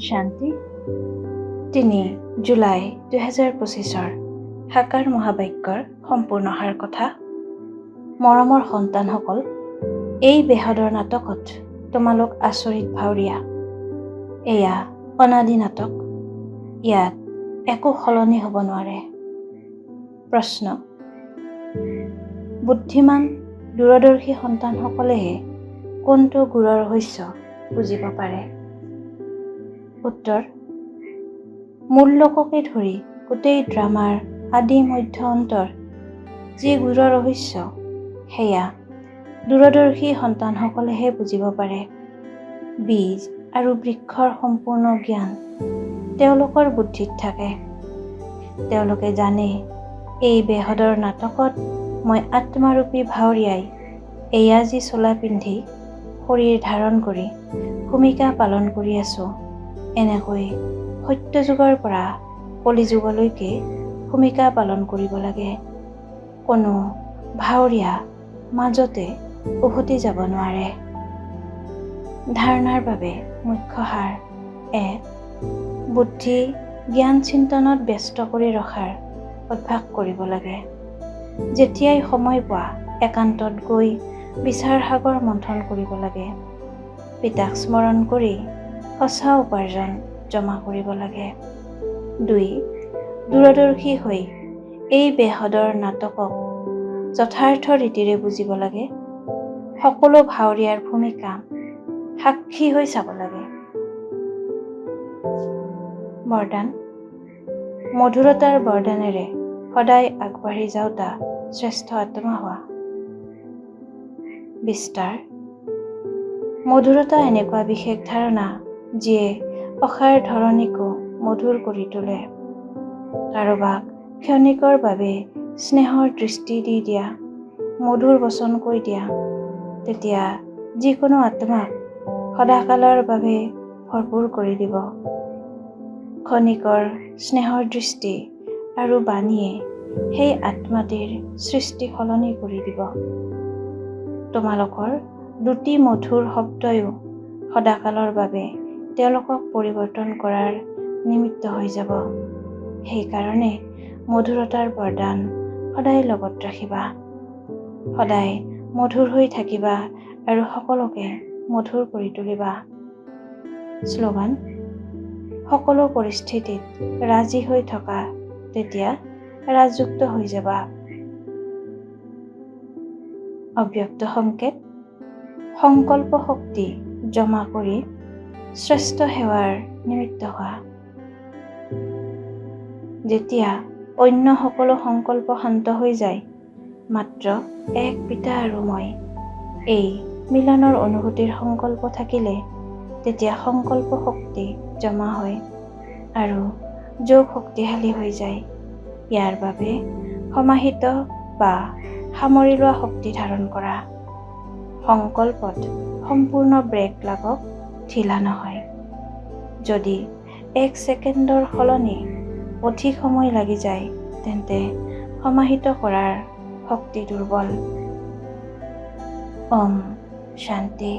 শান্তি ৩ জুলাই ২০২৫ সাকাৰ মহাবাক্যৰ সম্পূৰ্ণ সাৰ কথা। মৰমৰ সন্তানসকল, এই বেহদৰ নাটকত তোমালোক আচৰিত ভাৱৰীয়া। এয়া অনাদি নাটক, ইয়াত একো সলনি হ'ব নোৱাৰে। প্ৰশ্ন: বুদ্ধিমান দূৰদৰ্শী সন্তানসকলেহে কোনটো গুৰৰ ৰহস্য বুজিব পাৰে? উত্তৰ: মূল লোককে ধৰি গোটেই ড্ৰামাৰ আদি মধ্য অন্তৰ যি গুৰৰ ৰহস্য, সেয়া দূৰদৰ্শী সন্তানসকলেহে বুজিব পাৰে। বীজ আৰু বৃক্ষৰ সম্পূৰ্ণ জ্ঞান তেওঁলোকৰ বুদ্ধিত থাকে। তেওঁলোকে জানে, এই বেহদৰ নাটকত মই আত্মাৰূপী ভাৱৰীয়াই এয়া যি চোলা পিন্ধি শৰীৰ ধাৰণ কৰি ভূমিকা পালন কৰি আছোঁ, এনেকৈ সত্যযুগৰ পৰা কলিযুগলৈকে ভূমিকা পালন কৰিব লাগে। কোনো ভাৱৰীয়া মাজতে উভতি যাব নোৱাৰে। ধাৰণাৰ বাবে মুখ্য সাৰ: ১. বুদ্ধি জ্ঞান চিন্তনত ব্যস্ত কৰি ৰখাৰ অভ্যাস কৰিব লাগে। যেতিয়াই সময় পোৱা একান্তত গৈ বিচাৰ সাগৰ মন্থন কৰিব লাগে। পিতাক স্মৰণ কৰি সঁচা উপাৰ্জন জমা কৰিব লাগে। ২. দূৰদৰ্শী হৈ এই বেহদৰ নাটকক যথাৰ্থ ৰীতিৰে বুজিব লাগে। সকলো ভাৱৰীয়াৰ ভূমিকা সাক্ষী হৈ চাব লাগে। বৰদান: মধুৰতাৰ বৰদানেৰে সদায় আগবাঢ়ি যাওঁতা শ্ৰেষ্ঠ আত্মা হোৱা। বিস্তাৰ: মধুৰতা এনেকুৱা বিশেষ ধাৰণা যিয়ে অসাৰ ধৰণীকো মধুৰ কৰি তোলে। কাৰোবাক ক্ষণিকৰ বাবে স্নেহৰ দৃষ্টি দি দিয়া, মধুৰ বচন কৈ দিয়া, তেতিয়া যিকোনো আত্মাক সদাকালৰ বাবে ভৰপূৰ কৰি দিব। ক্ষণিকৰ স্নেহৰ দৃষ্টি আৰু বাণীয়ে সেই আত্মাটিৰ সৃষ্টি সলনি কৰি দিব। তোমালোকৰ দুটি মধুৰ শব্দয়ো সদাকালৰ বাবে তেওঁলোকক পৰিৱৰ্তন কৰাৰ নিমিত্ত হৈ যাব। সেইকাৰণে মধুৰতাৰ বৰদান সদায় লগত ৰাখিবা। সদায় মধুৰ হৈ থাকিবা আৰু সকলোকে মধুৰ কৰি তুলিবা। শ্লোগান: সকলো পৰিস্থিতিত ৰাজী হৈ থকা, তেতিয়া ৰাজযুক্ত হৈ যাবা। অব্যক্ত সংকেত: সংকল্প শক্তি জমা কৰি শ্ৰেষ্ঠ সেৱাৰ নিমিত্ত হোৱা। যেতিয়া অন্য সকলো সংকল্প শান্ত হৈ যায়, মাত্ৰ এক পিতা আৰু মই, এই মিলনৰ অনুভূতিৰ সংকল্প থাকিলে, তেতিয়া সংকল্প শক্তি জমা হয় আৰু যোগ শক্তিশালী হৈ যায়। ইয়াৰ বাবে সমাহিত বা সামৰি লোৱা শক্তি ধাৰণ কৰা। সংকল্পত সম্পূৰ্ণ ব্ৰেক লাগক, ঢিলা নহয়। যদি 1 ছেকেণ্ডৰ সলনি অধিক সময় লাগি যায়, তেন্তে সমাহিত কৰাৰ শক্তি দুৰ্বল। ওম শান্তি।